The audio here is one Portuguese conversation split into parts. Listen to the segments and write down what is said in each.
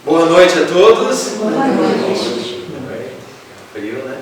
Boa noite a todos. Boa noite. Frio, né?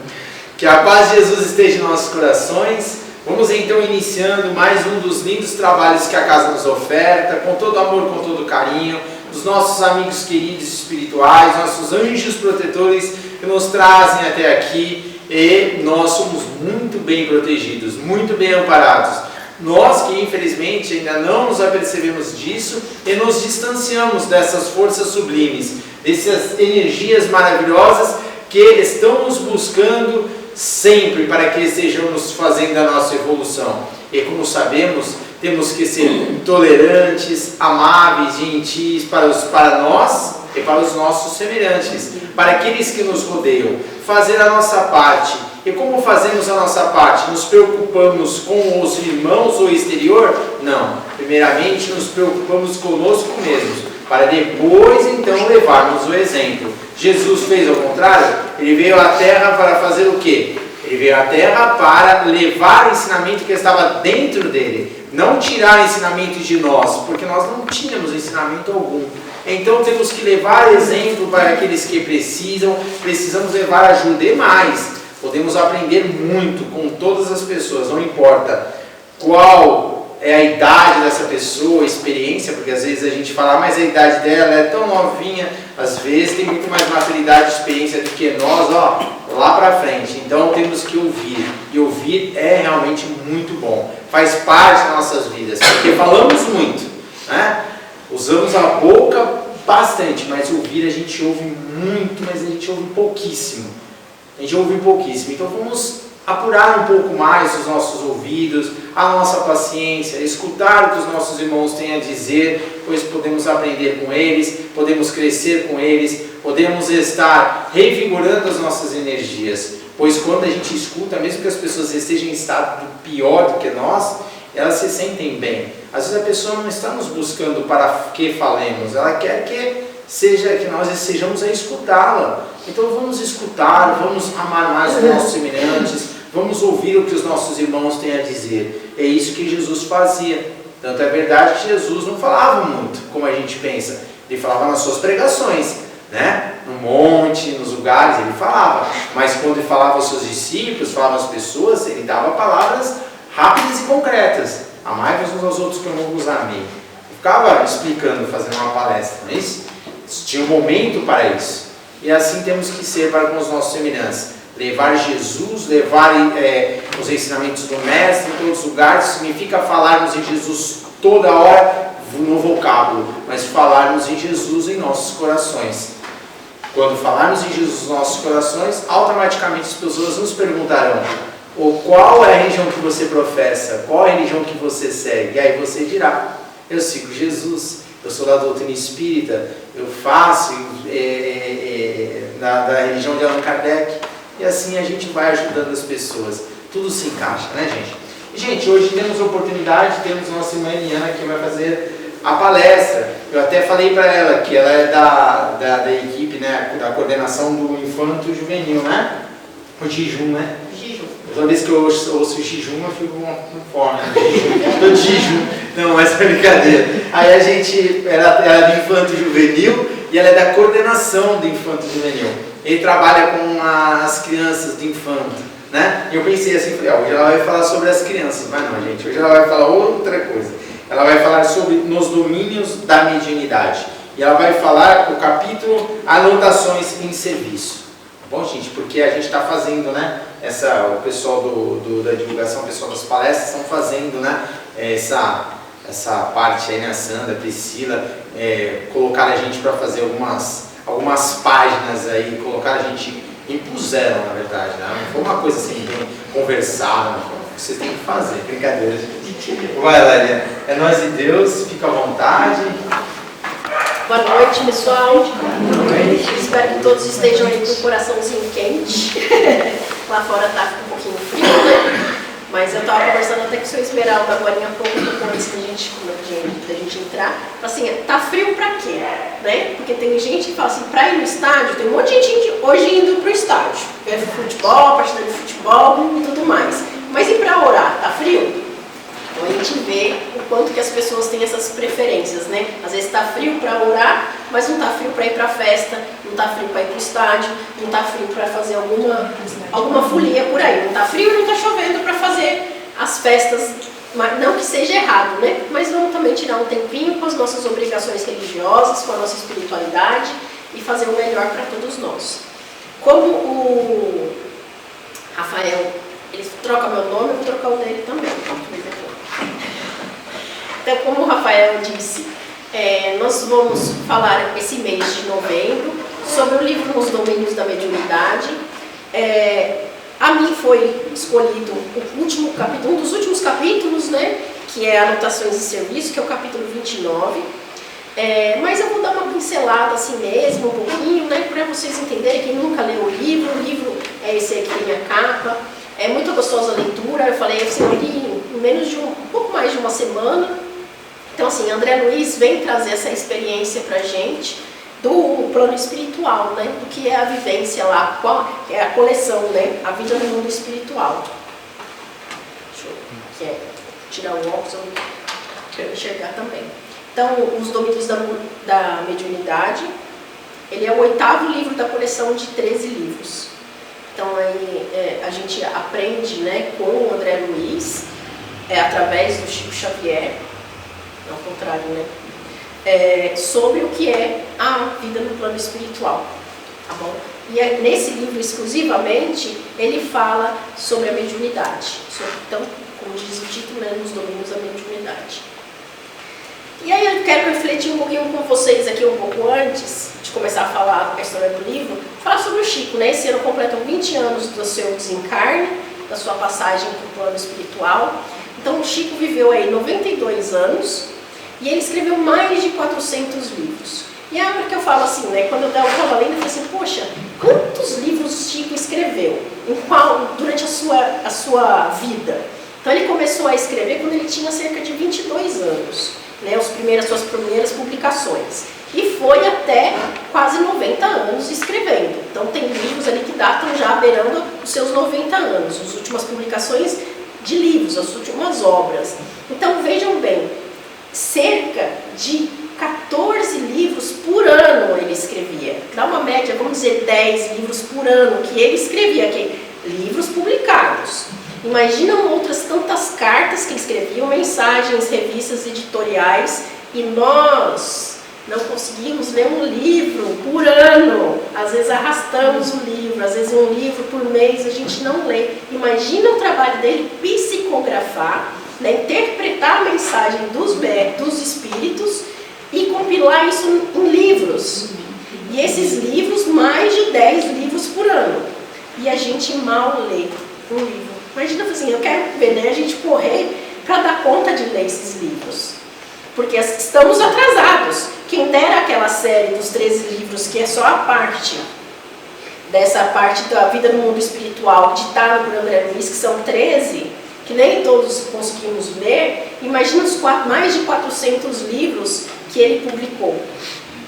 Que a paz de Jesus esteja em nossos corações. Vamos então iniciando mais um dos lindos trabalhos que a casa nos oferta, com todo amor, com todo carinho, dos nossos amigos queridos espirituais, nossos anjos protetores que nos trazem até aqui, e nós somos muito bem protegidos, muito bem amparados. Nós que infelizmente ainda não nos apercebemos disso e nos distanciamos dessas forças sublimes, dessas energias maravilhosas que estão nos buscando sempre para que estejamos fazendo a nossa evolução. E como sabemos, temos que ser tolerantes, amáveis, gentis para nós e para os nossos semelhantes, para aqueles que nos rodeiam, fazer a nossa parte. E como fazemos a nossa parte? Nos preocupamos com os irmãos ou exterior? Não. Primeiramente nos preocupamos conosco mesmos, para depois então levarmos o exemplo. Jesus fez ao contrário. Ele veio à Terra para fazer o quê? Ele veio à Terra para levar o ensinamento que estava dentro dele, não tirar ensinamento de nós, porque nós não tínhamos ensinamento algum. Então temos que levar exemplo para aqueles que precisamos levar ajuda. E mais, podemos aprender muito com todas as pessoas, não importa qual é a idade dessa pessoa, a experiência, porque às vezes a gente fala, mas a idade dela é tão novinha, às vezes tem muito mais maturidade e experiência do que nós, lá pra frente. Então temos que ouvir, e ouvir é realmente muito bom, faz parte das nossas vidas, porque falamos muito, né? Usamos a boca bastante, mas ouvir a gente ouve muito, mas a gente ouve pouquíssimo. A gente ouve pouquíssimo, então vamos apurar um pouco mais os nossos ouvidos, a nossa paciência, escutar o que os nossos irmãos têm a dizer, pois podemos aprender com eles, podemos crescer com eles, podemos estar revigorando as nossas energias, pois quando a gente escuta, mesmo que as pessoas estejam em estado pior do que nós, elas se sentem bem. Às vezes a pessoa não está nos buscando para que falemos, ela quer que nós estejamos a escutá-la. Então vamos escutar, vamos amar mais os nossos semelhantes, vamos ouvir o que os nossos irmãos têm a dizer. É isso que Jesus fazia. Tanto é verdade que Jesus não falava muito, como a gente pensa. Ele falava nas suas pregações, né? No monte, nos lugares, ele falava. Mas quando ele falava aos seus discípulos, falava às pessoas, ele dava palavras rápidas e concretas. Amai-vos uns aos outros como eu vos amei. Ele ficava explicando, fazendo uma palestra, não é isso? Tinha um momento para isso. E assim temos que ser para com os nossos semelhantes. Levar Jesus, levar os ensinamentos do Mestre em todos os lugares, significa falarmos em Jesus toda hora no vocábulo, mas falarmos em Jesus em nossos corações. Quando falarmos em Jesus nos nossos corações, automaticamente as pessoas nos perguntarão: qual é a religião que você professa? Qual é a religião que você segue? E aí você dirá: eu sigo Jesus. Eu sou da doutrina espírita, eu faço da religião de Allan Kardec, e assim a gente vai ajudando as pessoas. Tudo se encaixa, né, gente? E, gente, hoje temos a oportunidade, temos nossa irmã Eliana que vai fazer a palestra. Eu até falei para ela que ela é da equipe, né, da coordenação do Infanto Juvenil, né? O jejum, né? Toda vez que eu ouço jejum, eu fico com fome. Estou de jejum. Não, mas é brincadeira. Aí ela é do Infanto Juvenil e ela é da coordenação do Infanto Juvenil. Ele trabalha com as crianças do infanto, né? E eu pensei assim, falei, hoje ela vai falar sobre as crianças. Mas não, gente, hoje ela vai falar outra coisa. Ela vai falar sobre nos domínios da mediunidade. E ela vai falar o capítulo Anotações em Serviço. Bom, gente, porque a gente está fazendo, né? O pessoal da divulgação, o pessoal das palestras estão fazendo, né? Essa parte aí, né? A Sandra, a Priscila, colocaram a gente para fazer algumas páginas aí, colocaram a gente, impuseram, na verdade, né? Não foi uma coisa assim, bem conversada, não foi. Vocês têm que fazer, brincadeira. Vai, Laria, é nós e Deus, fica à vontade. Boa noite, pessoal. Boa noite. Espero que todos estejam aí com o coraçãozinho quente. Lá fora tá um pouquinho frio, né? Mas eu estava conversando até com o seu Esmeralda agora há pouco, antes da gente entrar. Assim, tá frio pra quê? Né? Porque tem gente que fala assim, pra ir no estádio, tem um monte de gente hoje indo pro estádio. Ver futebol, partida de futebol e tudo mais. Mas e pra orar? Tá frio? Então a gente gente vê o quanto que as pessoas têm essas preferências, né? Às vezes está frio para orar, mas não está frio para ir para a festa, não está frio para ir para o estádio, não está frio para fazer alguma folia por aí. Não está frio e não está chovendo para fazer as festas, não que seja errado, né? Mas vamos também tirar um tempinho com as nossas obrigações religiosas, com a nossa espiritualidade e fazer o melhor para todos nós. Como o Rafael, ele troca meu nome, eu vou trocar o dele também. Então, como o Rafael disse, nós vamos falar esse mês de novembro sobre o livro Os Domínios da Mediunidade. A mim foi escolhido o último capítulo, um dos últimos capítulos, né, que é Anotações de Serviço, que é o capítulo 29. Mas eu vou dar uma pincelada assim mesmo, um pouquinho, né, para vocês entenderem. Quem nunca leu o livro é esse aqui, a minha capa. É muito gostosa a leitura. Eu falei assim, eu li em menos de um pouco mais de uma semana. Então, assim, André Luiz vem trazer essa experiência pra gente do plano espiritual, né? Do que é a vivência lá, qual é a coleção, né? A vida no mundo espiritual. Deixa eu tirar o óculos para eu enxergar também. Então, Os Domínios da Mediunidade, ele é o 8º livro da coleção de 13 livros. Então, aí a gente aprende, né, com o André Luiz, através do Chico Xavier, ao contrário, né? Sobre o que é a vida no plano espiritual, tá bom? E nesse livro, exclusivamente, ele fala sobre a mediunidade. Então, como diz o título, né, Os Domínios da Mediunidade. E aí eu quero refletir um pouquinho com vocês aqui, um pouco antes de começar a falar a história do livro, falar sobre o Chico, né? Esse ano completam 20 anos do seu desencarne, da sua passagem para o plano espiritual. Então, o Chico viveu aí 92 anos, e ele escreveu mais de 400 livros. E a hora que eu falo assim, né, quando eu estava lendo, eu falei assim, poxa, quantos livros Chico escreveu? Durante a sua vida? Então ele começou a escrever quando ele tinha cerca de 22 anos, né, suas primeiras publicações. E foi até quase 90 anos escrevendo. Então tem livros ali que datam já beirando os seus 90 anos, as últimas publicações de livros, as últimas obras. Então vejam bem, cerca de 14 livros por ano ele escrevia. Dá uma média, vamos dizer, 10 livros por ano que ele escrevia, livros publicados. Imaginam outras tantas cartas que ele escrevia, mensagens, revistas, editoriais, e nós não conseguimos ler um livro por ano. Às vezes arrastamos o livro, às vezes um livro por mês a gente não lê. Imagina o trabalho dele psicografar, né, interpretar a mensagem dos espíritos e compilar isso em livros. E esses livros, mais de 10 livros por ano. E a gente mal lê um livro. Imagina assim, eu quero ver, né, a gente correr para dar conta de ler esses livros. Porque estamos atrasados. Quem dera aquela série dos 13 livros, que é só a parte dessa parte da vida no mundo espiritual, ditada por André Luiz, que são 13, que nem todos conseguimos ler. Imagina os mais de 400 livros que ele publicou,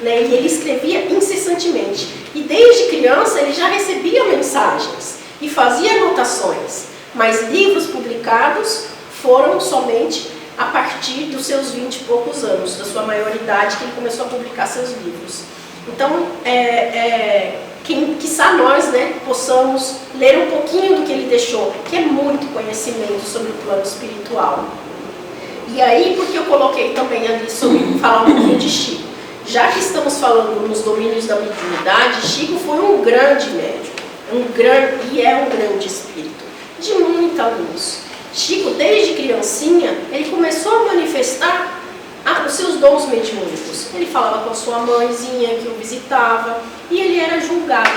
né? E ele escrevia incessantemente. E desde criança ele já recebia mensagens e fazia anotações, mas livros publicados foram somente a partir dos seus 20 e poucos anos, da sua maioridade, que ele começou a publicar seus livros. Então, quiçá nós, né, possamos ler um pouquinho do que ele deixou, que é muito conhecimento sobre o plano espiritual. E aí, porque eu coloquei também ali sobre falar um pouquinho de Chico. Já que estamos falando nos domínios da mediunidade, Chico foi um grande médium, e é um grande espírito, de muita luz. Chico, desde criancinha, ele começou a manifestar os seus dons mediúnicos. Ele falava com a sua mãezinha que o visitava e ele era julgado.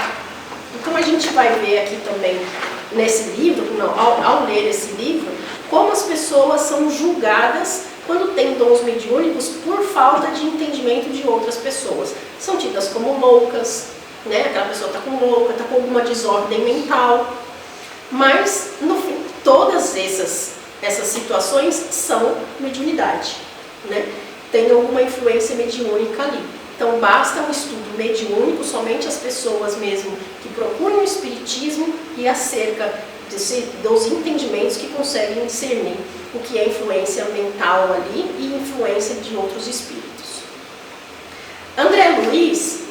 Então a gente vai ver aqui também nesse livro, ao ler esse livro, como as pessoas são julgadas quando têm dons mediúnicos por falta de entendimento de outras pessoas. São tidas como loucas, né? Aquela pessoa está com alguma desordem mental. Mas, no fim, todas essas situações são mediunidade, né? Tem alguma influência mediúnica ali. Então, basta um estudo mediúnico, somente as pessoas mesmo que procuram o espiritismo e acerca dos entendimentos que conseguem discernir o que é influência mental ali e influência de outros espíritos. André Luiz,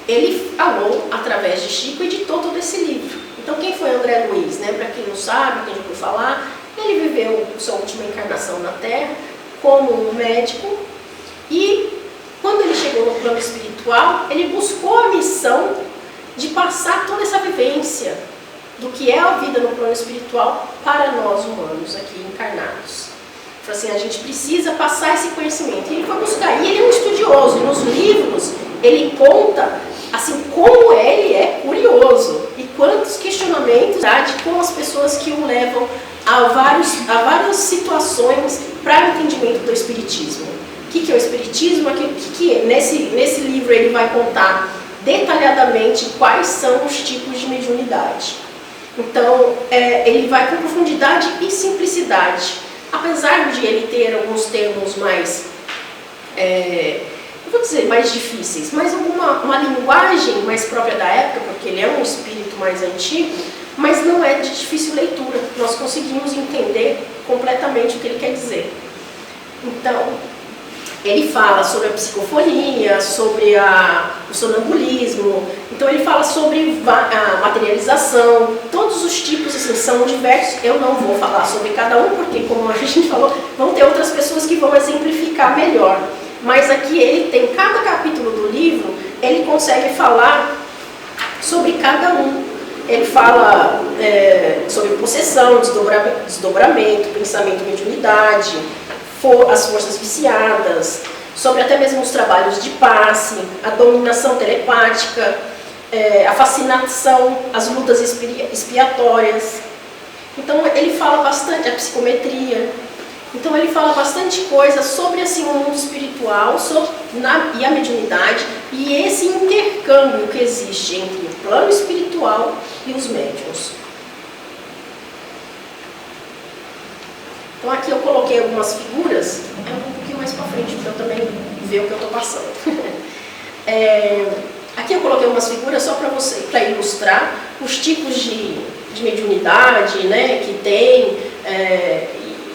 ele falou através de Chico e editou todo esse livro. Então quem foi André Luiz? Né? Para quem não sabe, quem já ouviu falar, ele viveu sua última encarnação na Terra como um médico e quando ele chegou no plano espiritual, ele buscou a missão de passar toda essa vivência do que é a vida no plano espiritual para nós humanos aqui encarnados. Falou assim, a gente precisa passar esse conhecimento. E ele foi buscar, e ele é um estudioso, e nos livros ele conta assim como ele é curioso e quantos questionamentos com as pessoas que o levam a várias situações para o entendimento do Espiritismo. O que é o Espiritismo? Nesse livro ele vai contar detalhadamente quais são os tipos de mediunidade. Então, ele vai com profundidade e simplicidade. Apesar de ele ter alguns termos mais, não vou dizer mais difíceis, mas uma linguagem mais própria da época, porque ele é um espírito mais antigo, mas não é de difícil leitura. Nós conseguimos entender completamente o que ele quer dizer. Então, ele fala sobre a psicofonia, sobre o sonambulismo, então ele fala sobre a materialização, todos os tipos assim, são diversos. Eu não vou falar sobre cada um, porque como a gente falou, vão ter outras pessoas que vão exemplificar melhor. Mas aqui ele tem, cada capítulo do livro, ele consegue falar sobre cada um. Ele fala sobre possessão, desdobramento, pensamento e mediunidade, as forças viciadas, sobre até mesmo os trabalhos de passe, a dominação telepática, a fascinação, as lutas expiatórias. Então ele fala bastante, a psicometria. Então ele fala bastante coisa sobre assim, o mundo espiritual e a mediunidade e esse intercâmbio que existe entre o plano espiritual e os médiuns. Então aqui eu coloquei algumas figuras, um pouquinho mais para frente para eu também ver o que eu estou passando. Aqui eu coloquei umas figuras só para ilustrar os tipos de mediunidade, né, que tem,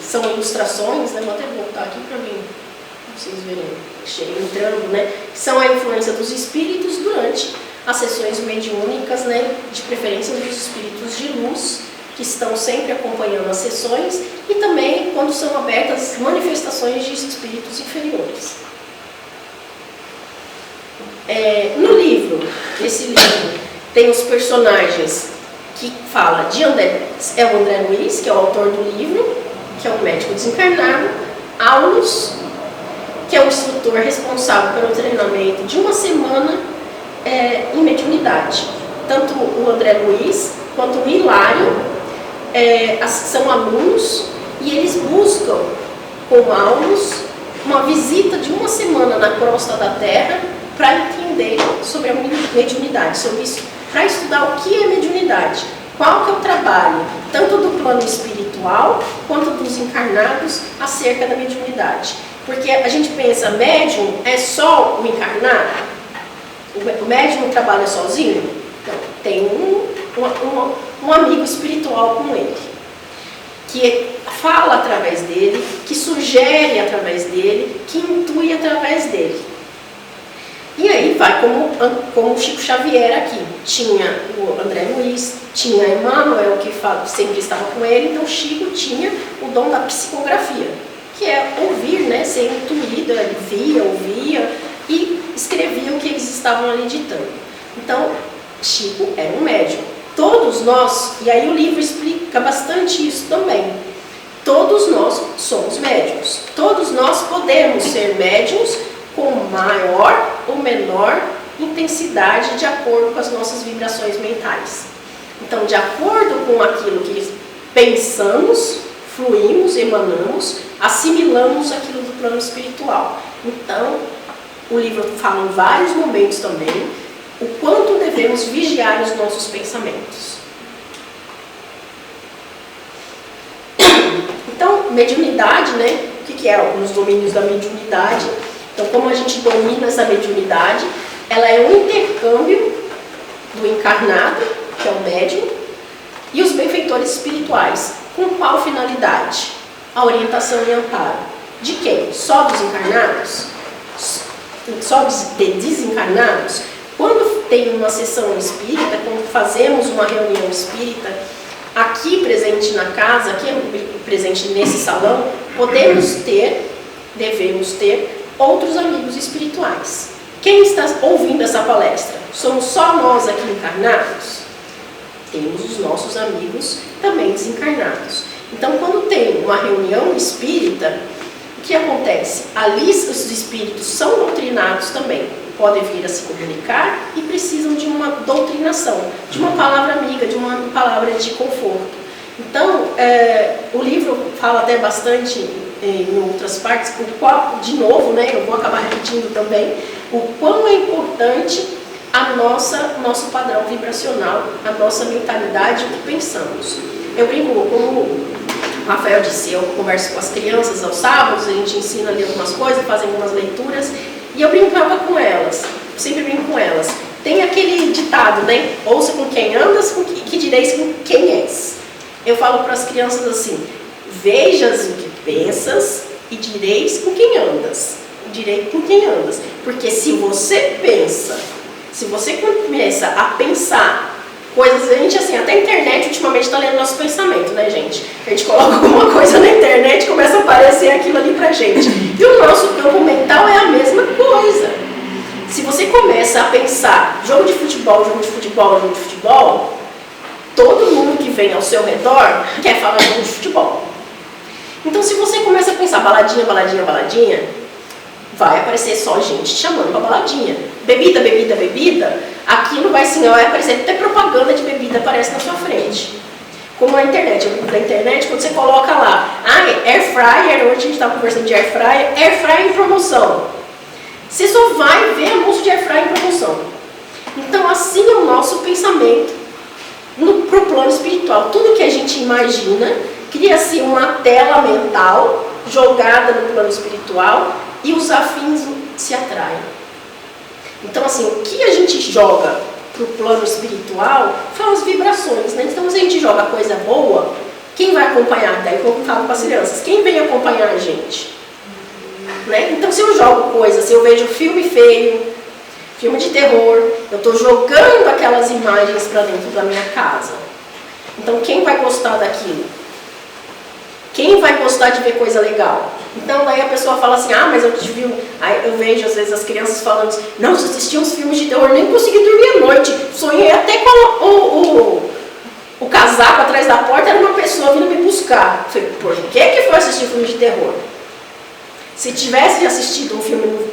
são ilustrações, né, vou até voltar aqui para mim, vocês verem, entrando, né, que são a influência dos espíritos durante as sessões mediúnicas, né, de preferência dos espíritos de luz, que estão sempre acompanhando as sessões, e também quando são abertas manifestações de espíritos inferiores. Nesse livro, tem os personagens que fala de André Luiz, que é o autor do livro, que é um médico desencarnado, Aulus, que é o instrutor responsável pelo treinamento de uma semana em mediunidade. Tanto o André Luiz quanto o Hilário são alunos e eles buscam com Aulus uma visita de uma semana na crosta da Terra para entender sobre a mediunidade, sobre isso, para estudar o que é mediunidade, qual que é o trabalho, tanto do plano espiritual quanto dos encarnados acerca da mediunidade. Porque a gente pensa, médium é só o encarnado? O médium trabalha sozinho? Não, tem um amigo espiritual com ele, que fala através dele, que sugere através dele, que intui através dele. E aí vai como o Chico Xavier aqui. Tinha o André Luiz, tinha Emmanuel, que sempre estava com ele, então Chico tinha o dom da psicografia, que é ouvir, né, ser intuído, ele via, ouvia e escrevia o que eles estavam ali ditando. Então, Chico era um médium. Todos nós, e aí o livro explica bastante isso também, todos nós somos médiuns. Todos nós podemos ser médiuns com maior ou menor intensidade de acordo com as nossas vibrações mentais. Então, de acordo com aquilo que pensamos, fluímos, emanamos, assimilamos aquilo do plano espiritual. Então, o livro fala em vários momentos também o quanto devemos vigiar os nossos pensamentos. Então, mediunidade, né? O que é os domínios da mediunidade? Então, como a gente domina essa mediunidade, ela é um intercâmbio do encarnado, que é o médium, e os benfeitores espirituais, Com qual finalidade? A orientação e amparo. De quem? Só dos encarnados? Só dos desencarnados? Quando tem uma sessão espírita, quando fazemos uma reunião espírita, aqui presente na casa, aqui presente nesse salão, devemos ter outros amigos espirituais. Quem está ouvindo essa palestra? Somos só nós aqui encarnados? Temos os nossos amigos também desencarnados. Então, quando tem uma reunião espírita, o que acontece? Ali os espíritos são doutrinados também, podem vir a se comunicar e precisam de uma doutrinação, de uma palavra amiga, de uma palavra de conforto. Então, o livro fala até bastante em outras partes, o qual, de novo, né, eu vou acabar repetindo também, o quão é importante nosso padrão vibracional, a nossa mentalidade, o que pensamos. Eu brinco, como o Rafael disse, eu converso com as crianças aos sábados, a gente ensina ali algumas coisas, faz algumas leituras, e eu brincava com elas, sempre brinco com elas. Tem aquele ditado, né? Ouça com quem andas, que direis com quem és. Eu falo para as crianças assim, vejas o que pensas e direis com quem andas. Direi com quem andas. Porque se você pensa, se você começa a pensar coisas, a gente assim, até a internet ultimamente está lendo nosso pensamento, né, gente? A gente coloca alguma coisa na internet e começa a aparecer aquilo ali pra gente. E o nosso campo mental é a mesma coisa. Se você começa a pensar jogo de futebol, todo mundo que vem ao seu redor quer falar jogo de futebol. Então, se você começa a pensar baladinha, vai aparecer só gente chamando pra baladinha. Bebida, aquilo vai aparecer até propaganda de bebida aparece na sua frente. Como na internet, na internet, quando você coloca lá, air fryer, hoje a gente estava conversando de air fryer em promoção. Você só vai ver anúncio de air fryer em promoção. Então, assim é o nosso pensamento pro plano espiritual. Tudo que a gente imagina, cria-se uma tela mental jogada no plano espiritual e os afins se atraem. Então, assim, o que a gente joga para o plano espiritual são as vibrações, né? Então, se a gente joga coisa boa, quem vai acompanhar? Daí eu falo para as crianças, quem vem acompanhar a gente? Né? Então, se eu jogo coisa, se eu vejo filme feio, filme de terror, eu estou jogando aquelas imagens para dentro da minha casa. Então, quem vai gostar daquilo? Quem vai gostar de ver coisa legal? Então, daí a pessoa fala assim, mas eu te vi... Aí eu vejo, às vezes, as crianças falando assim, não, se assistia uns filmes de terror, nem consegui dormir à noite. Sonhei até com o casaco atrás da porta, era uma pessoa vindo me buscar. Eu falei, por que foi assistir filme de terror? Se tivesse assistido um filme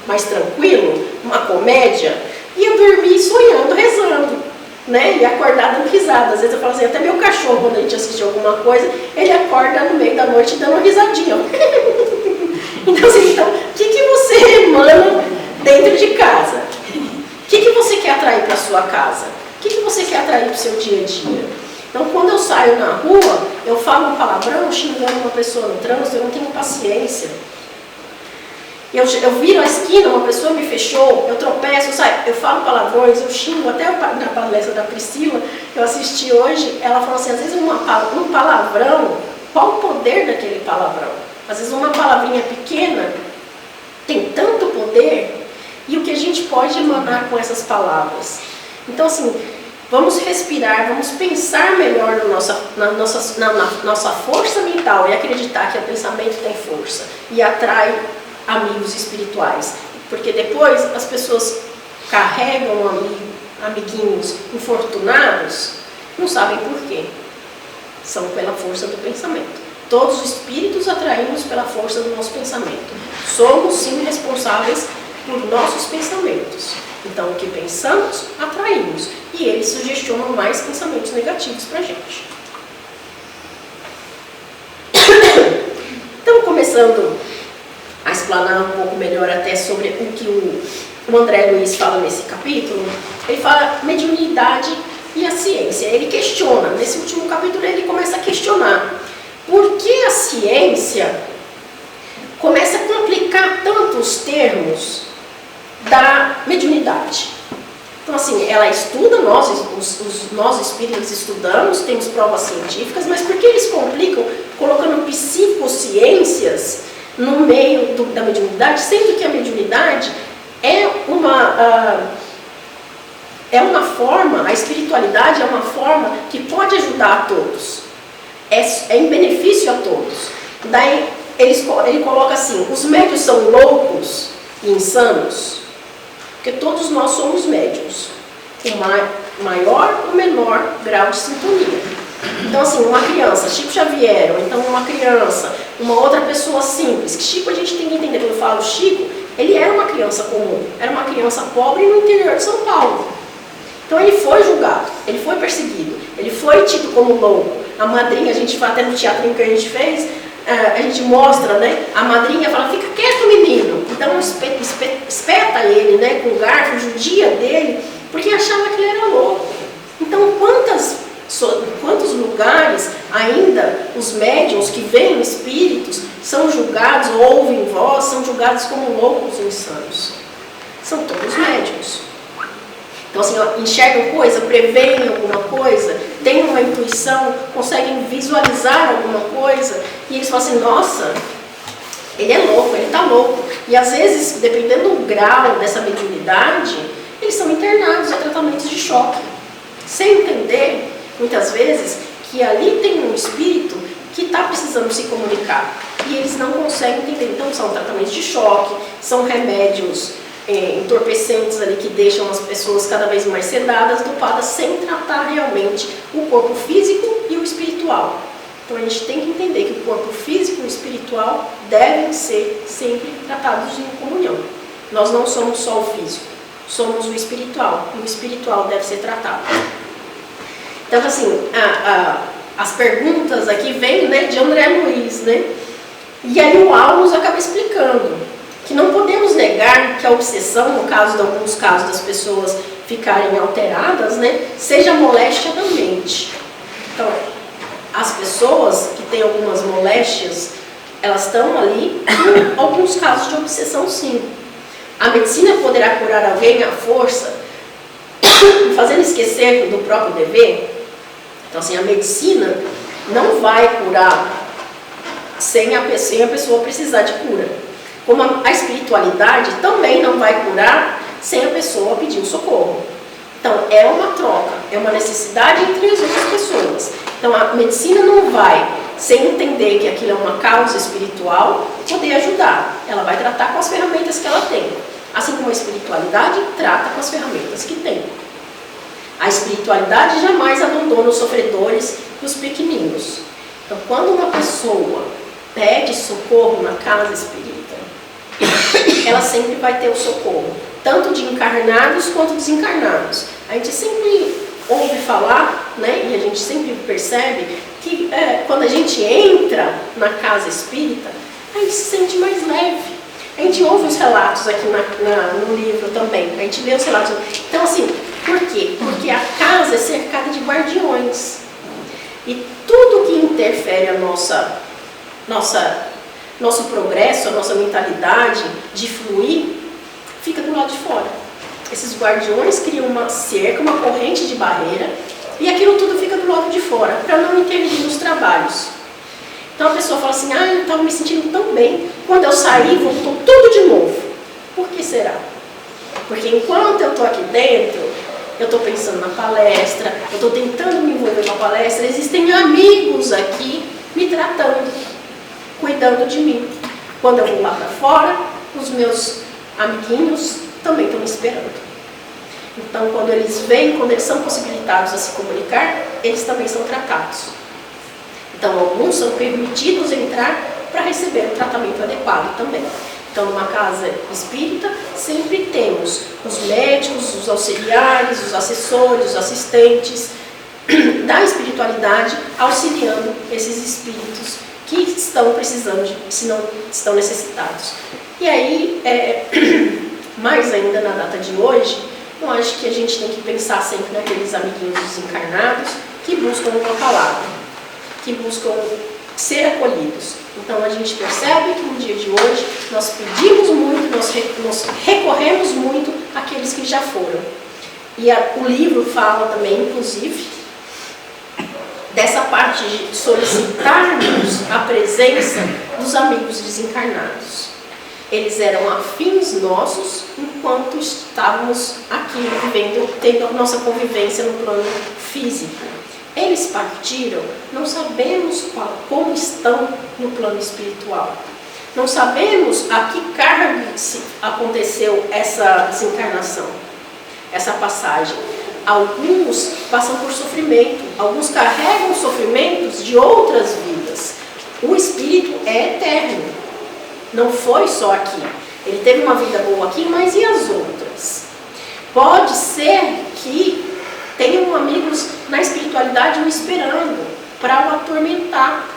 mais tranquilo, uma comédia, ia dormir sonhando, rezando. Né? E acordar dando risada. Às vezes eu falo assim, até meu cachorro, quando a gente assiste alguma coisa, ele acorda no meio da noite dando uma risadinha. Então, assim, o que você emana dentro de casa? O que você quer atrair para a sua casa? O que você quer atrair para o seu dia a dia? Então, quando eu saio na rua, eu falo um palavrão, xingando uma pessoa no trânsito, eu não tenho paciência. Eu viro a esquina, uma pessoa me fechou, eu tropeço, eu falo palavrões, eu xingo, até na palestra da Priscila, que eu assisti hoje, ela falou assim, às vezes um palavrão, qual o poder daquele palavrão? Às vezes uma palavrinha pequena tem tanto poder, e o que a gente pode emanar com essas palavras? Então, assim, vamos respirar, vamos pensar melhor na nossa força mental e acreditar que o pensamento tem força e atrai amigos espirituais, porque depois as pessoas carregam amiguinhos infortunados, não sabem por quê. São pela força do pensamento. Todos os espíritos atraímos pela força do nosso pensamento. Somos sim responsáveis por nossos pensamentos. Então, o que pensamos, atraímos. E eles sugestionam mais pensamentos negativos para a gente. Então, começando a explanar um pouco melhor até sobre o que o André Luiz fala nesse capítulo, ele fala mediunidade e a ciência. Ele questiona, nesse último capítulo ele começa a questionar por que a ciência começa a complicar tanto os termos da mediunidade. Então, assim, ela estuda, nós espíritas estudamos, temos provas científicas, mas por que eles complicam colocando psicociências no meio da mediunidade, sendo que a mediunidade é uma forma, a espiritualidade é uma forma que pode ajudar a todos, é em benefício a todos. Daí ele coloca assim, os médiuns são loucos e insanos, porque todos nós somos médiuns, com maior ou menor grau de sintonia. Então, assim, uma criança, Chico Xavier, ou então uma criança, uma outra pessoa simples, que Chico a gente tem que entender, quando eu falo Chico, ele era uma criança comum, era uma criança pobre no interior de São Paulo. Então ele foi julgado, ele foi perseguido, ele foi tido como louco. A madrinha, a gente até no teatrinho que a gente fez, a gente mostra, né? A madrinha fala, fica quieto menino, então espeta ele, né, com o garfo, judia dele, porque achava que ele era louco. Então quantos lugares ainda os médiuns que veem espíritos são julgados, ou ouvem voz, são julgados como loucos ou insanos? São todos médiuns. Então, assim, enxergam coisa, preveem alguma coisa, têm uma intuição, conseguem visualizar alguma coisa, e eles falam assim, nossa, ele é louco, ele está louco. E às vezes, dependendo do grau dessa mediunidade, eles são internados a tratamentos de choque, sem entender, muitas vezes, que ali tem um espírito que está precisando se comunicar, e eles não conseguem entender. Então, são tratamentos de choque, são remédios entorpecentes ali que deixam as pessoas cada vez mais sedadas, dopadas, sem tratar realmente o corpo físico e o espiritual. Então a gente tem que entender que o corpo físico e o espiritual devem ser sempre tratados em comunhão. Nós não somos só o físico, somos o espiritual, e o espiritual deve ser tratado. Então, assim, as perguntas aqui vêm, né, de André Luiz, né? E aí o Almos acaba explicando que não podemos negar que a obsessão, no caso de alguns casos das pessoas ficarem alteradas, né, seja moléstia da mente. Então, as pessoas que têm algumas moléstias, elas estão ali, em alguns casos de obsessão, sim. A medicina poderá curar alguém à força, fazendo esquecer do próprio dever? Então, assim, a medicina não vai curar sem a pessoa precisar de cura. Como a espiritualidade também não vai curar sem a pessoa pedir um socorro. Então, é uma troca, é uma necessidade entre as outras pessoas. Então, a medicina não vai, sem entender que aquilo é uma causa espiritual, poder ajudar. Ela vai tratar com as ferramentas que ela tem. Assim como a espiritualidade trata com as ferramentas que tem. A espiritualidade jamais abandona os sofredores e os pequeninos. Então, quando uma pessoa pede socorro na casa espírita, ela sempre vai ter o socorro, tanto de encarnados quanto desencarnados. A gente sempre ouve falar, né, e a gente sempre percebe que quando a gente entra na casa espírita, a gente se sente mais leve. A gente ouve os relatos aqui no livro também, a gente lê os relatos. Então, assim, por quê? Porque a casa é cercada de guardiões. E tudo que interfere a nosso progresso, a nossa mentalidade de fluir, fica do lado de fora. Esses guardiões criam uma cerca, uma corrente de barreira, e aquilo tudo fica do lado de fora, para não intervir nos trabalhos. Então a pessoa fala assim, eu estava me sentindo tão bem, quando eu saí, voltou tudo de novo. Por que será? Porque enquanto eu estou aqui dentro, eu estou pensando na palestra, eu estou tentando me envolver com a palestra, existem amigos aqui me tratando, cuidando de mim. Quando eu vou lá para fora, os meus amiguinhos também estão me esperando. Então, quando eles vêm, quando eles são possibilitados a se comunicar, eles também são tratados. Então, alguns são permitidos entrar para receber o tratamento adequado também. Então, numa casa espírita, sempre temos os médicos, os auxiliares, os assessores, os assistentes da espiritualidade auxiliando esses espíritos que estão precisando, se não estão necessitados. E aí, mais ainda na data de hoje, eu acho que a gente tem que pensar sempre naqueles amiguinhos desencarnados que buscam uma palavra, que buscam ser acolhidos. Então a gente percebe que no dia de hoje nós pedimos muito, nós recorremos muito àqueles que já foram. E o livro fala também, inclusive, dessa parte de solicitarmos a presença dos amigos desencarnados. Eles eram afins nossos enquanto estávamos aqui vivendo, tendo a nossa convivência no plano físico. Eles partiram, não sabemos como estão no plano espiritual. Não sabemos a que cargo aconteceu essa desencarnação, essa passagem. Alguns passam por sofrimento, alguns carregam sofrimentos de outras vidas. O espírito é eterno. Não foi só aqui. Ele teve uma vida boa aqui, mas e as outras? Pode ser que tenham amigos na espiritualidade o esperando para o atormentar.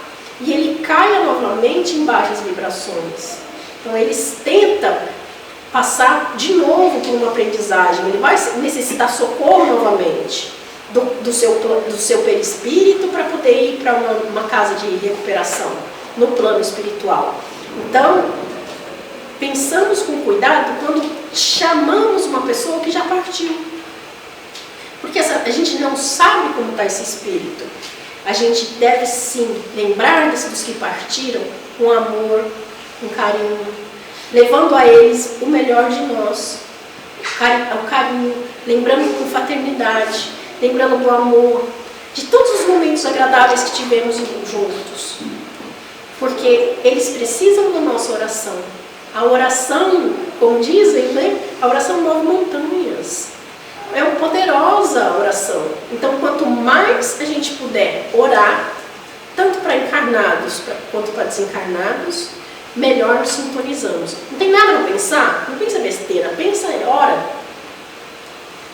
E ele caia novamente em baixas vibrações. Então eles tentam passar de novo por uma aprendizagem. Ele vai necessitar socorro novamente do seu perispírito para poder ir para uma casa de recuperação no plano espiritual. Então, pensamos com cuidado quando chamamos uma pessoa que já partiu. Porque a gente não sabe como está esse espírito. A gente deve sim lembrar dos que partiram com amor, com carinho, levando a eles o melhor de nós, o carinho, lembrando com fraternidade, lembrando do amor, de todos os momentos agradáveis que tivemos juntos. Porque eles precisam da nossa oração. A oração, como dizem, né? A oração move montanhas. É uma poderosa oração. Então, quanto mais a gente puder orar, tanto para encarnados quanto para desencarnados, melhor nos sintonizamos. Não tem nada para pensar? Não pensa besteira, pensa e ora.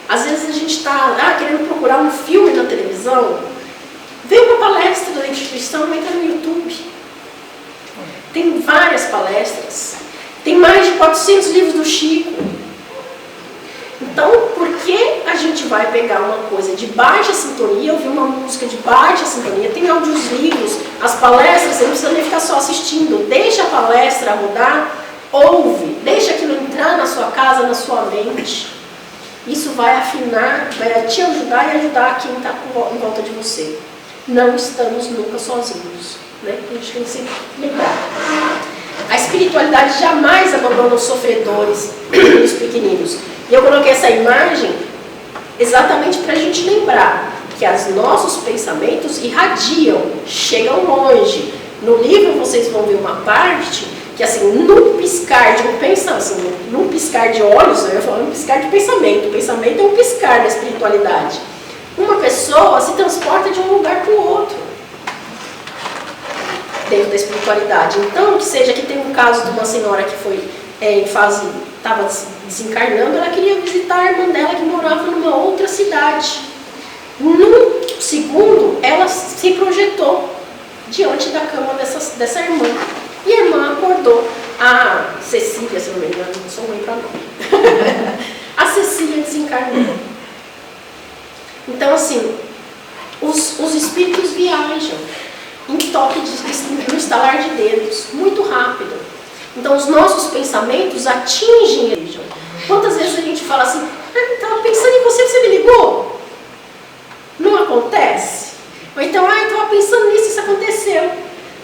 Às vezes a gente está querendo procurar um filme na televisão, vê uma palestra da instituição, entra no YouTube. Tem várias palestras, tem mais de 400 livros do Chico. Então, por que a gente vai pegar uma coisa de baixa sintonia, ouvir uma música de baixa sintonia? Tem audiolivros, as palestras, você não precisa nem ficar só assistindo. Deixa a palestra rodar, ouve, deixa aquilo entrar na sua casa, na sua mente. Isso vai afinar, vai te ajudar e ajudar quem está em volta de você. Não estamos nunca sozinhos, né? A gente tem que se lembrar. A espiritualidade jamais abandona os sofredores e os pequeninos. E eu coloquei essa imagem exatamente para a gente lembrar que os nossos pensamentos irradiam, chegam longe. No livro vocês vão ver uma parte que, assim, num piscar de um pensamento, assim, num piscar de olhos, eu ia falar num piscar de pensamento. O pensamento é um piscar da espiritualidade. Uma pessoa se transporta de um lugar para o outro dentro da espiritualidade. Então, que seja que tem um caso de uma senhora que foi em fase, estava desencarnando, ela queria visitar a irmã dela que morava numa outra cidade. Num segundo, ela se projetou diante da cama dessa irmã. E a irmã acordou. A Cecília, se não me engano, não sou ruim para nome. A Cecília desencarnou. Então, assim, os espíritos viajam em toque no estalar de dedos, muito rápido. Então, os nossos pensamentos atingem eles. Quantas vezes a gente fala assim, estava pensando em você, você me ligou? Não acontece? Ou então, estava pensando nisso, isso aconteceu.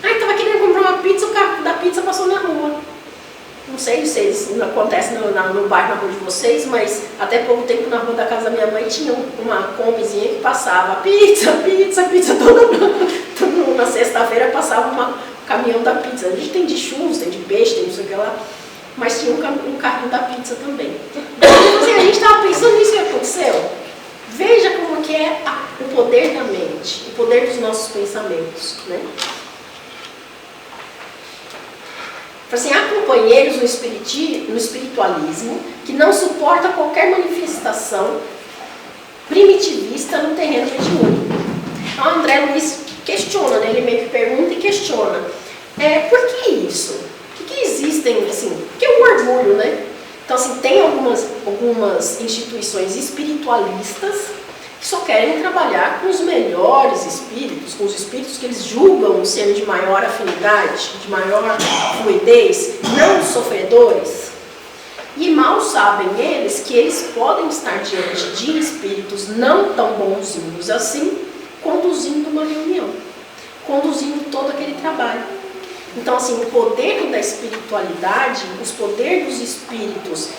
Estava querendo comprar uma pizza, o carro da pizza passou na rua. Não sei se não acontece no bairro, na rua de vocês, mas até pouco tempo na rua da casa da minha mãe tinha uma combizinha que passava pizza, toda na sexta-feira passava um caminhão da pizza. A gente tem de churros, tem de peixe, tem não sei o que lá, mas tinha um carrinho da pizza também. Então, assim, a gente estava pensando nisso e aconteceu. Veja como que é o poder da mente, o poder dos nossos pensamentos, né? Assim, há companheiros no espiritualismo que não suporta qualquer manifestação primitivista no terreno mediúnico. Então, André Luiz questiona, né? Ele meio que pergunta e questiona. Por que isso? Por que existem, assim, por que o orgulho, né? Então, assim, tem algumas instituições espiritualistas que só querem trabalhar com os melhores espíritos, com os espíritos que eles julgam ser de maior afinidade, de maior fluidez, não os sofredores. E mal sabem eles que eles podem estar diante de espíritos não tão bonzinhos assim, conduzindo uma reunião, conduzindo todo aquele trabalho. Então, assim, o poder da espiritualidade, os poderes dos espíritos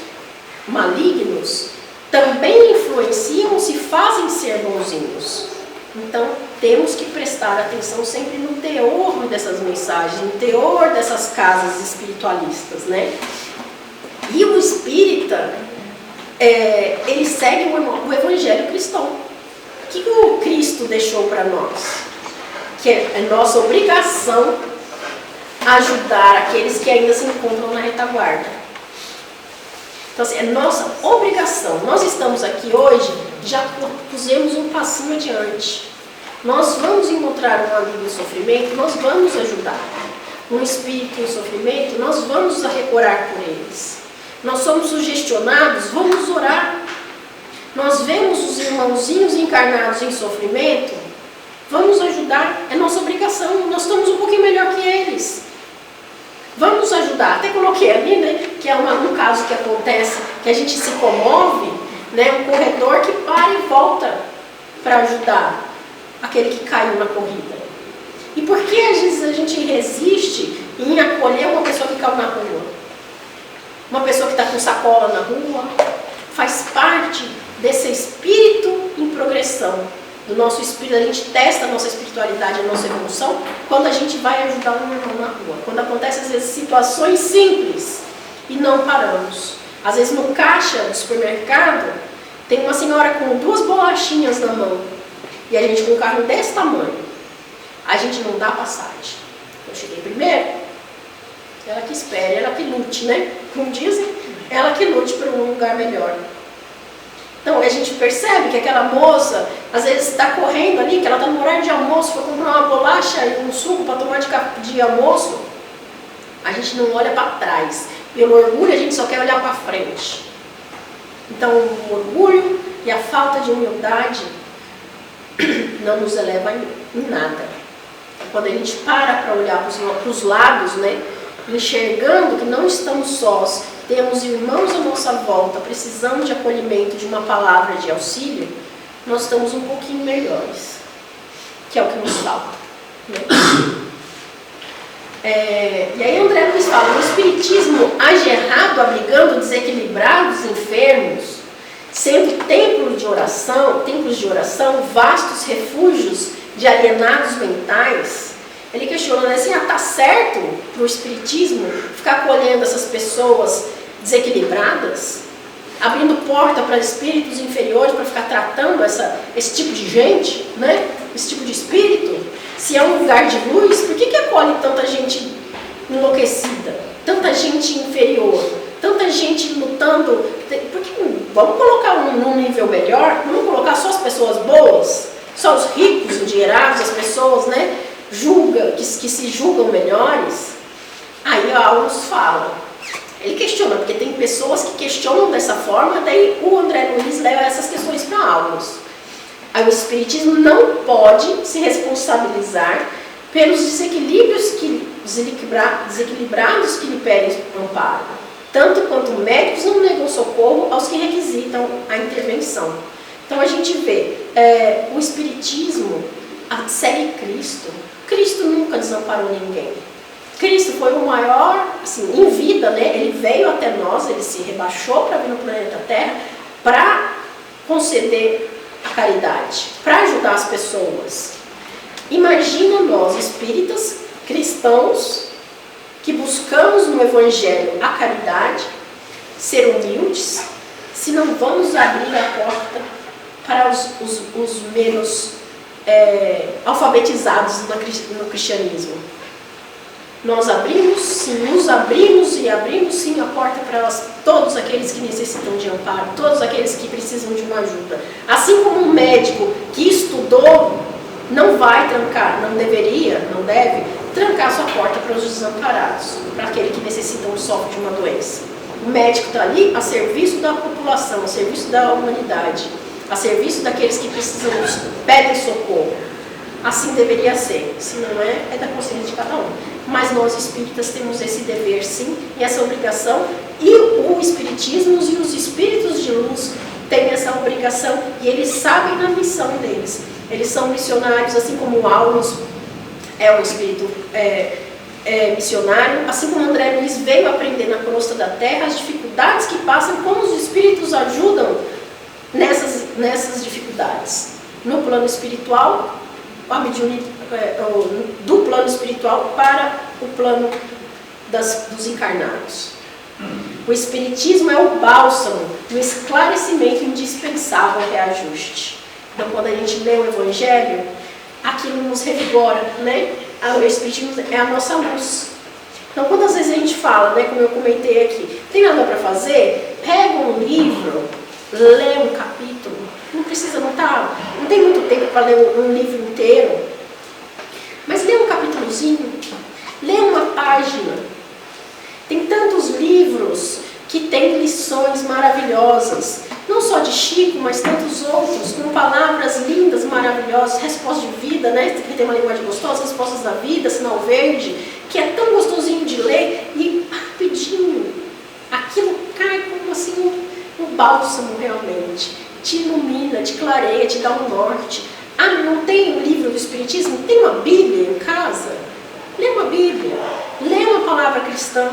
malignos, também influenciam se fazem ser bonzinhos. Então, temos que prestar atenção sempre no teor dessas mensagens, no teor dessas casas espiritualistas, né? E o espírita, ele segue o evangelho cristão. O que o Cristo deixou para nós? Que é nossa obrigação ajudar aqueles que ainda se encontram na retaguarda. Então, assim, é nossa obrigação. Nós estamos aqui hoje, já pusemos um passinho adiante. Nós vamos encontrar um amigo em sofrimento, nós vamos ajudar. Um espírito em sofrimento, nós vamos recurar por eles. Nós somos sugestionados, vamos orar. Nós vemos os irmãozinhos encarnados em sofrimento, vamos ajudar, é nossa obrigação. Nós estamos um pouquinho melhor que eles. Vamos ajudar. Até coloquei ali, né, que é um caso que acontece, que a gente se comove, né, um corredor que para e volta para ajudar aquele que caiu na corrida. E por que às vezes a gente resiste em acolher uma pessoa que caiu na rua? Uma pessoa que está com sacola na rua, faz parte desse espírito em progressão, do nosso espírito. A gente testa a nossa espiritualidade, a nossa evolução, quando a gente vai ajudar um irmão na rua. Quando acontece, às vezes, situações simples e não paramos. Às vezes, no caixa do supermercado, tem uma senhora com 2 bolachinhas na mão e a gente com um carro desse tamanho. A gente não dá passagem. Eu cheguei primeiro. Ela que espere, ela que lute, né? Como dizem, ela que lute para um lugar melhor. Então, a gente percebe que aquela moça, às vezes está correndo ali, que ela está no horário de almoço, foi comprar uma bolacha e um suco para tomar de almoço. A gente não olha para trás. Pelo orgulho, a gente só quer olhar para frente. Então, o orgulho e a falta de humildade não nos eleva em nada. Quando a gente para olhar para os lados, né? Enxergando que não estamos sós, temos irmãos à nossa volta, precisamos de acolhimento, de uma palavra de auxílio, nós estamos um pouquinho melhores, que é o que nos falta, né? E aí André Luiz fala, o espiritismo age errado, abrigando desequilibrados enfermos, sendo templos de oração, vastos refúgios de alienados mentais. Ele questiona, né, assim, tá certo para o espiritismo ficar acolhendo essas pessoas desequilibradas, abrindo porta para espíritos inferiores, para ficar tratando esse tipo de gente, né? Esse tipo de espírito? Se é um lugar de luz, por que acolhe tanta gente enlouquecida, tanta gente inferior, tanta gente lutando? Vamos colocar num nível melhor, vamos colocar só as pessoas boas, só os ricos, endinheirados, as pessoas, né? Que se julgam melhores. Aí a Aulus fala, ele questiona, porque tem pessoas que questionam dessa forma, daí o André Luiz leva essas questões para Aulus. Aí o espiritismo não pode se responsabilizar pelos desequilibrados que lhe pedem amparo, tanto quanto médicos não negam socorro aos que requisitam a intervenção. Então a gente vê, o espiritismo segue Cristo. Cristo nunca desamparou ninguém. Cristo foi o maior, assim, em vida, né? Ele veio até nós, ele se rebaixou para vir no planeta Terra para conceder a caridade, para ajudar as pessoas. Imagina nós, espíritas, cristãos, que buscamos no Evangelho a caridade, ser humildes, se não vamos abrir a porta para os menos alfabetizados no cristianismo. Nós abrimos, sim, nos abrimos e abrimos, sim, a porta para todos aqueles que necessitam de amparo, todos aqueles que precisam de uma ajuda. Assim como um médico que estudou, não vai trancar, não deveria, não deve, trancar sua porta para os desamparados, para aquele que necessita ou sofre de uma doença. O médico está ali a serviço da população, a serviço da humanidade, a serviço daqueles que precisam, pedem socorro. Assim deveria ser. Se não é da consciência de cada um. mas nós espíritas temos esse dever sim, e essa obrigação, e o espiritismo e os espíritos de luz têm essa obrigação, e eles sabem da missão deles. Eles são missionários, assim como o Aulus é um espírito missionário, assim como André Luiz veio aprender na crosta da terra as dificuldades que passam, como os espíritos ajudam nessas dificuldades. No plano espiritual, do plano espiritual para o plano dos encarnados. O espiritismo é o bálsamo, o esclarecimento indispensável ao reajuste. Então, quando a gente lê o Evangelho, aquilo nos revigora, né? O espiritismo é a nossa luz. Então, quantas vezes a gente fala, né, como eu comentei aqui, tem nada para fazer? Pega um livro, lê um capítulo. Não precisa, não tem muito tempo para ler um livro inteiro. Mas lê um capítulozinho, lê uma página. Tem tantos livros que têm lições maravilhosas, não só de Chico, mas tantos outros, com palavras lindas, maravilhosas, respostas de vida, né? Que tem uma linguagem gostosa, respostas da vida, sinal verde, que é tão gostosinho de ler e rapidinho. Aquilo cai como assim um bálsamo realmente. Te ilumina, te clareia, te dá um norte. Ah, não tem um livro do Espiritismo? Tem uma Bíblia em casa? Lê uma Bíblia, lê uma palavra cristã.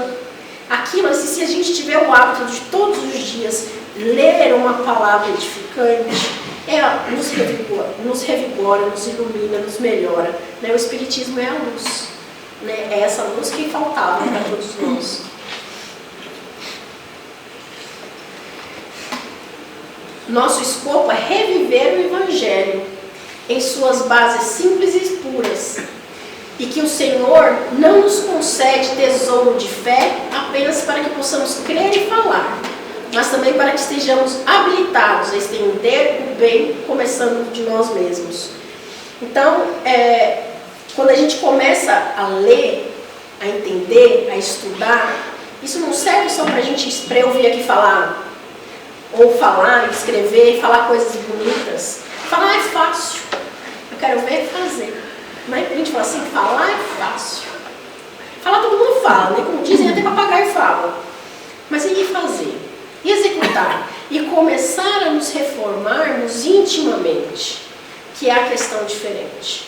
Aquilo, se a gente tiver o hábito de todos os dias ler uma palavra edificante, nos revigora, nos ilumina, nos melhora. Né? O Espiritismo é a luz. Né? É essa luz que faltava para todos nós. Nosso escopo é reviver o Evangelho em suas bases simples e puras. E que o Senhor não nos concede tesouro de fé apenas para que possamos crer e falar, mas também para que estejamos habilitados a estender o bem, começando de nós mesmos. Então, quando a gente começa a ler, a entender, a estudar, isso não serve só para eu vir aqui falar, ou falar, escrever, falar coisas bonitas. Falar é fácil, eu quero ver fazer. Mas a gente fala assim, falar é fácil. Falar todo mundo fala, né? Como dizem, até papagaio fala. Mas e fazer? E executar? E começar a nos reformarmos intimamente, que é a questão diferente.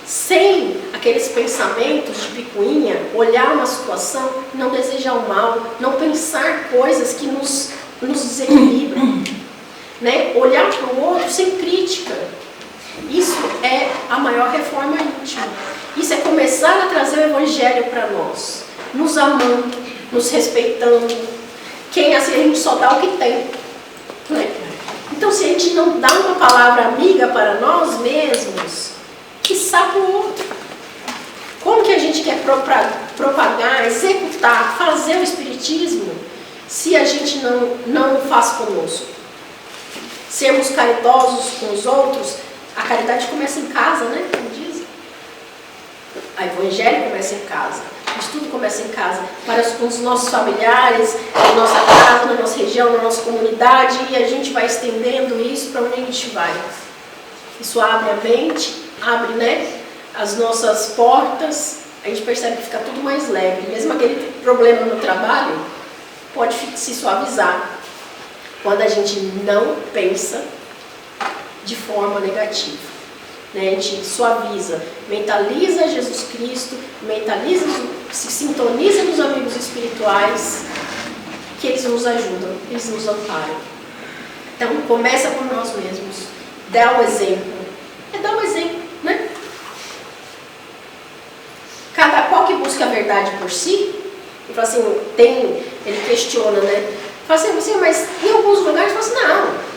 Sem aqueles pensamentos de picuinha, olhar uma situação, não desejar o mal, não pensar coisas que nos desequilibram. Né? Olhar para o outro sem crítica. Isso é a maior reforma íntima. Isso é começar a trazer o Evangelho para nós, nos amando, nos respeitando. Quem assim, a gente só dá o que tem. Né? Então, se a gente não dá uma palavra amiga para nós mesmos, quiçá para o outro. Como que a gente quer propagar, executar, fazer o Espiritismo, se a gente não faz conosco? Sermos caridosos com os outros. A caridade começa em casa, né? Como dizem. O Evangelho começa em casa. O estudo começa em casa. Para os nossos familiares, na nossa casa, na nossa região, na nossa comunidade. E a gente vai estendendo isso para onde a gente vai. Isso abre a mente, abre, né, as nossas portas. A gente percebe que fica tudo mais leve. Mesmo aquele problema no trabalho pode se suavizar quando a gente não pensa de forma negativa. Né? A gente suaviza, mentaliza Jesus Cristo, se sintoniza nos amigos espirituais, que eles nos ajudam, eles nos amparam. Então, começa por nós mesmos. Dá o exemplo. Dar um exemplo, né? Cada qual que busca a verdade por si, e fala assim, ele questiona, né? Fala assim, mas em alguns lugares fala assim, não.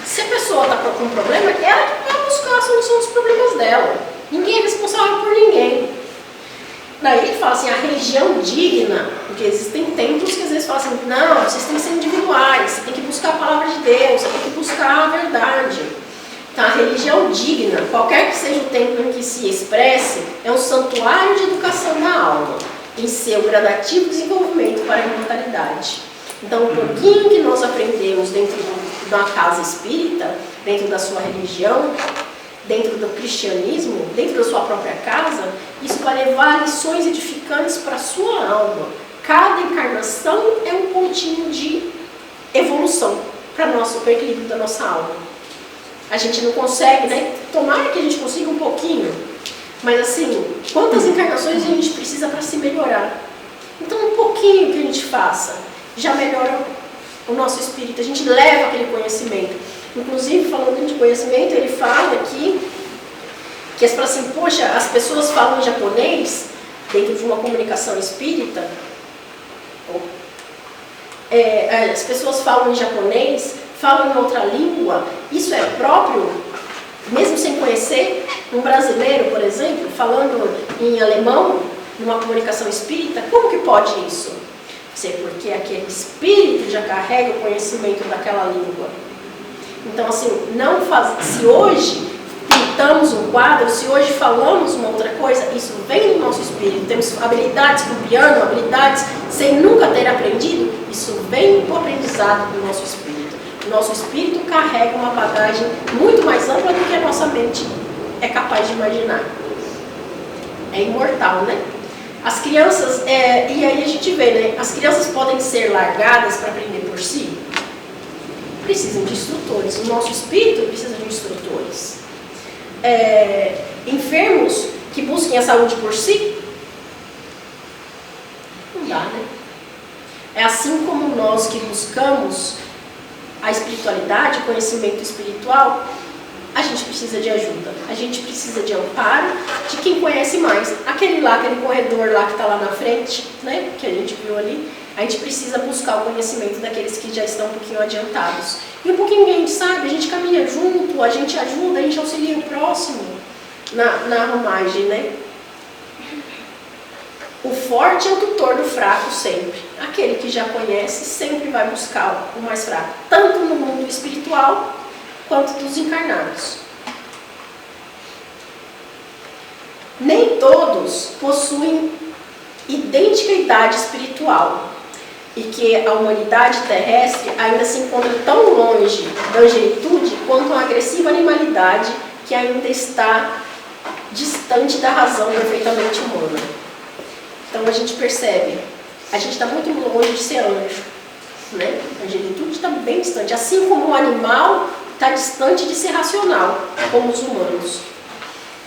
Se a pessoa está com um problema, ela que vai buscar a solução dos problemas dela. Ninguém é responsável por ninguém. Daí ele fala assim, a religião digna, porque existem templos que às vezes falam assim, não, vocês têm que ser individuais, você tem que buscar a palavra de Deus, você tem que buscar a verdade. Então, a religião digna, qualquer que seja o templo em que se expresse, é um santuário de educação da alma, em seu gradativo desenvolvimento para a imortalidade. Então, um pouquinho que nós aprendemos dentro de uma casa espírita, dentro da sua religião, dentro do cristianismo, dentro da sua própria casa, Isso vai levar lições edificantes para a sua alma. Cada encarnação é um pontinho de evolução para o equilíbrio da nossa alma. A gente não consegue, né? Tomara que a gente consiga um pouquinho. Mas assim, quantas encarnações a gente precisa para se melhorar? Então um pouquinho que a gente faça já melhora o nosso espírito. A gente leva aquele conhecimento. Inclusive, falando de conhecimento, ele fala aqui que ele fala assim, poxa, as pessoas falam japonês dentro de uma comunicação espírita. As pessoas falam em japonês, falam em outra língua. Isso é próprio, mesmo sem conhecer, um brasileiro, por exemplo, falando em alemão, numa comunicação espírita, como que pode isso? Porque aquele espírito já carrega o conhecimento daquela língua. Então, assim, se hoje pintamos um quadro, se hoje falamos uma outra coisa, isso vem do nosso espírito. Temos habilidades com piano, habilidades sem nunca ter aprendido, isso vem do aprendizado do nosso espírito. O nosso espírito carrega uma bagagem muito mais ampla do que a nossa mente é capaz de imaginar. É imortal, né? As crianças, e aí a gente vê, né? As crianças podem ser largadas para aprender por si? Precisam de instrutores. O nosso espírito precisa de instrutores. Enfermos que busquem a saúde por si? Não dá, né? É assim como nós que buscamos a espiritualidade, o conhecimento espiritual, a gente precisa de ajuda, a gente precisa de amparo de quem conhece mais. Aquele corredor lá que está lá na frente, né, que a gente viu ali, a gente precisa buscar o conhecimento daqueles que já estão um pouquinho adiantados. E um pouquinho que a gente sabe, a gente caminha junto, a gente ajuda, a gente auxilia o próximo na arrumagem, né? O forte é o tutor do fraco sempre. Aquele que já conhece sempre vai buscar o mais fraco, tanto no mundo espiritual quanto dos encarnados. Nem todos possuem idêntica idade espiritual e que a humanidade terrestre ainda se encontra tão longe da angelitude quanto a agressiva animalidade que ainda está distante da razão perfeitamente humana. Então a gente percebe, a gente está muito longe de ser anjo, né? A angelitude está bem distante, assim como o animal está distante de ser racional, como os humanos.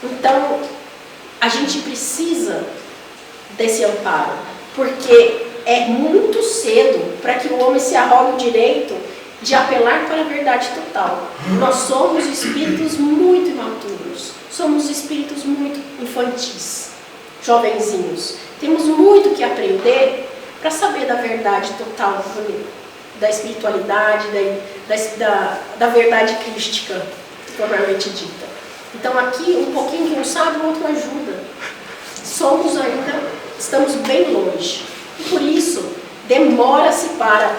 Então, a gente precisa desse amparo, porque é muito cedo para que o homem se arrogue o direito de apelar para a verdade total. Nós somos espíritos muito imaturos, somos espíritos muito infantis, jovenzinhos. Temos muito que aprender para saber da verdade total, da espiritualidade, da verdade crística, propriamente dita. Então aqui, um pouquinho que um sabe, o outro ajuda. Estamos bem longe. E por isso, demora-se para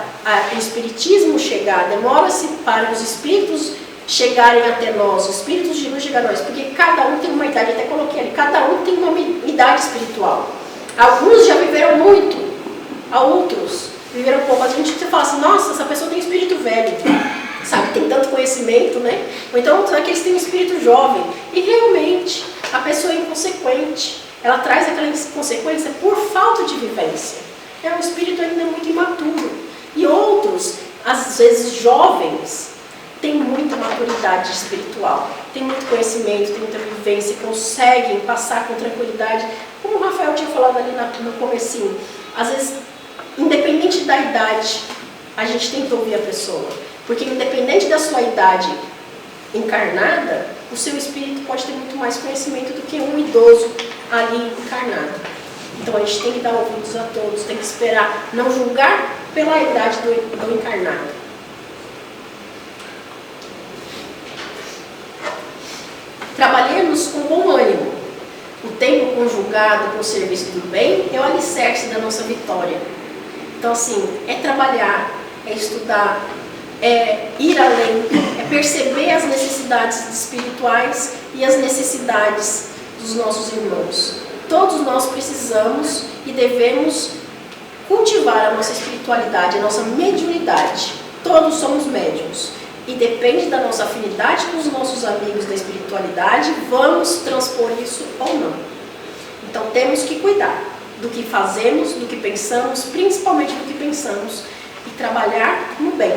o espiritismo chegar, demora-se para os espíritos chegarem até nós, os espíritos de luz chegarem a nós, porque cada um tem uma idade, até coloquei ali, cada um tem uma idade espiritual. Alguns já viveram muito, outros viveram pouco. A gente fala assim, nossa, essa pessoa tem espírito velho, sabe, tem tanto conhecimento, né? Ou então, será que eles têm um espírito jovem? E realmente, a pessoa é inconsequente. Ela traz aquela inconsequência por falta de vivência. É um espírito ainda muito imaturo. E outros, às vezes jovens, têm muita maturidade espiritual, têm muito conhecimento, têm muita vivência, conseguem passar com tranquilidade. Como o Rafael tinha falado ali no comecinho, às vezes, independente da idade, a gente tem que ouvir a pessoa. Porque independente da sua idade encarnada, o seu espírito pode ter muito mais conhecimento do que um idoso ali encarnado. Então a gente tem que dar ouvidos a todos, tem que esperar, não julgar pela idade do encarnado. Trabalhemos com bom ânimo. O tempo conjugado com o serviço do bem é o alicerce da nossa vitória. Então assim, é trabalhar, é estudar, é ir além, é perceber as necessidades espirituais e as necessidades dos nossos irmãos. Todos nós precisamos e devemos cultivar a nossa espiritualidade, a nossa mediunidade. Todos somos médiuns. E depende da nossa afinidade com os nossos amigos da espiritualidade, vamos transpor isso ou não. Então temos que cuidar do que fazemos, do que pensamos, principalmente do que pensamos, e trabalhar no bem.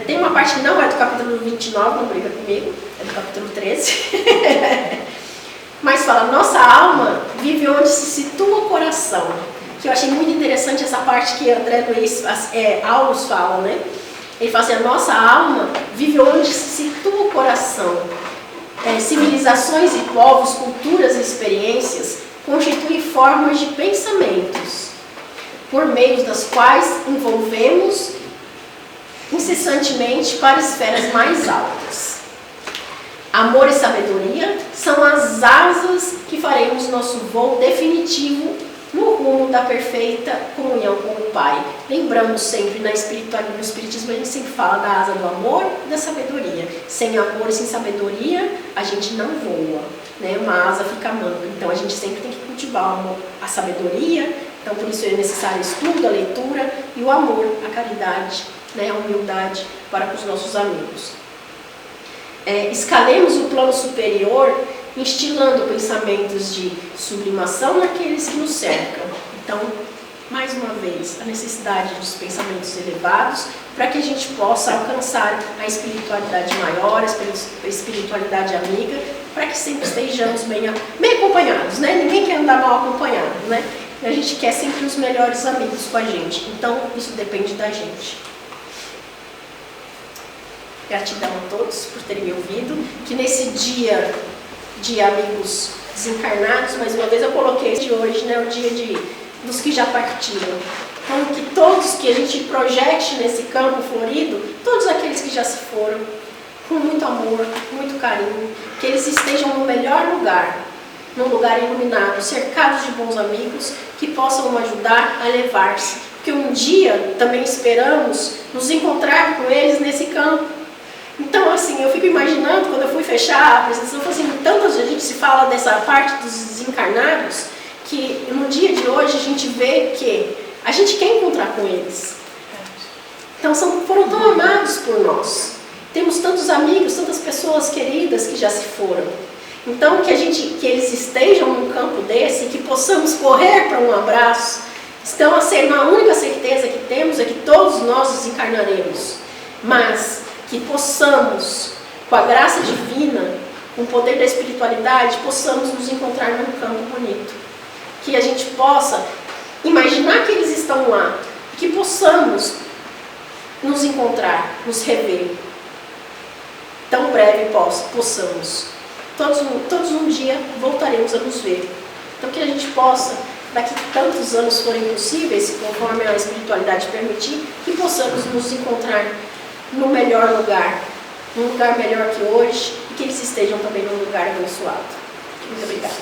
Tem uma parte que não é do capítulo 29, não briga comigo, é do capítulo 13. Mas fala, nossa alma vive onde se situa o coração. Que eu achei muito interessante essa parte que André Luiz Aulus fala, né? Ele fala assim, a nossa alma vive onde se situa o coração. Civilizações e povos, culturas e experiências constituem formas de pensamentos, por meio das quais envolvemos incessantemente para esferas mais altas. Amor e sabedoria são as asas que faremos nosso voo definitivo no rumo da perfeita comunhão com o Pai. Lembramos sempre, no Espiritismo, a gente sempre fala da asa do amor e da sabedoria. Sem amor e sem sabedoria, a gente não voa, né? Uma asa fica manca. Então, a gente sempre tem que cultivar o amor, a sabedoria. Então, por isso é necessário o estudo, a leitura e o amor, a caridade, né? A humildade para com os nossos amigos. Escalemos o plano superior, instilando pensamentos de sublimação naqueles que nos cercam. Então, mais uma vez, a necessidade dos pensamentos elevados para que a gente possa alcançar a espiritualidade maior, a espiritualidade amiga, para que sempre estejamos bem acompanhados, né? Ninguém quer andar mal acompanhado, né? E a gente quer sempre os melhores amigos com a gente. Então, isso depende da gente. Gratidão a todos por terem me ouvido. Que nesse dia de amigos desencarnados, mais uma vez eu coloquei de hoje, né, o dia dos que já partiram. Então, que todos que a gente projete nesse campo florido, todos aqueles que já se foram, com muito amor, muito carinho, que eles estejam no melhor lugar, num lugar iluminado, cercados de bons amigos, que possam ajudar a elevar-se. Porque um dia também esperamos nos encontrar com eles nesse campo. Então, assim, eu fico imaginando, quando eu fui fechar a apresentação, assim, tantas vezes a gente se fala dessa parte dos desencarnados, que no dia de hoje a gente vê que a gente quer encontrar com eles. Então, foram tão amados por nós. Temos tantos amigos, tantas pessoas queridas que já se foram. Então, que eles estejam num campo desse, que possamos correr para um abraço. Então, a única certeza que temos é que todos nós desencarnaremos. Mas que possamos, com a graça divina, com o poder da espiritualidade, possamos nos encontrar num campo bonito. Que a gente possa imaginar que eles estão lá, que possamos nos encontrar, nos rever. Tão breve possamos. Todos um dia voltaremos a nos ver. Então que a gente possa, daqui a tantos anos forem possíveis, conforme a espiritualidade permitir, que possamos nos encontrar no melhor lugar, num lugar melhor que hoje, e que eles estejam também num lugar abençoado. Muito obrigada.